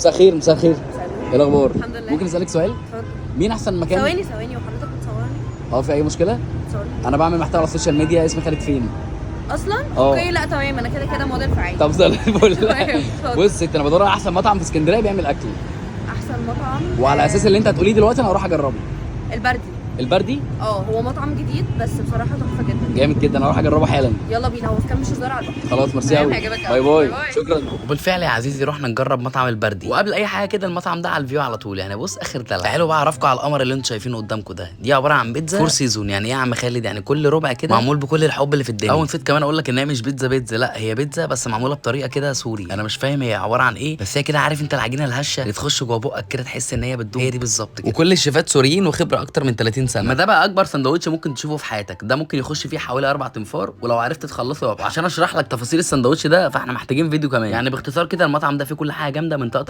مساء الخير. مساء الخير. ايه الاخبار؟ الحمد لله. ممكن اسالك سؤال؟ اتفضل. مين احسن مكان؟ ثواني وحضرتك بتصورني؟ في اي مشكله؟ بتصورني انا بعمل محتوى على السوشيال ميديا، اسمي خالد فين. اصلا؟ اه. اوكي، لا تمام، انا كده موديل فعال. طب زي الفل. اتفضل. بص ست، انا بدور على احسن مطعم في اسكندريه بيعمل اكل، احسن مطعم وعلى اساس اللي انت هتقوليه دلوقتي انا هروح اجربه. البردي. البردي هو مطعم جديد بس بصراحه تحفه جدا. جامد جدا، انا هروح اجربه حالا. يلا بينا، هو في كام مش هزار على البحر. خلاص ميرسي تمام، قوي. هيعجبك باي أوي. باي. باي. شكرا. وبالفعل يا عزيزي رحنا نجرب مطعم البردي، وقبل اي حاجه كده المطعم ده على الفيو على طول، يعني بص اخر دلع. تعالوا بقى اعرفكم على القمر اللي انتوا شايفينه قدامكم ده. دي عباره عن بيتزا فور سيزون. يعني ايه يا عم خالد؟ يعني كل ربع كده معمول بكل الحب اللي في الدنيا. او نسيت كمان اقول لك ان هي مش بيتزا، لا هي بيتزا بس معموله بطريقه كده سوري. انا مش فاهم هي عباره عن ايه، بس هي كده عارف انت العجينه الهشه اللي تخش جوه بقك كده تحس ان هي بتدوب، هي دي بالظبط كده. وكل الشيفات سوريين وخبره اكتر من 30 سنه. ما ده بقى اكبر سندوتش ممكن تشوفه في حياتك، ده ممكن يخش فيه حوالي 4 تنفار، ولو عرفت تخلصه يبقى. عشان اشرح لك تفاصيل السندوتش ده فاحنا محتاجين فيديو كمان. يعني باختصار كده المطعم ده فيه كل حاجه جامده من طقطقه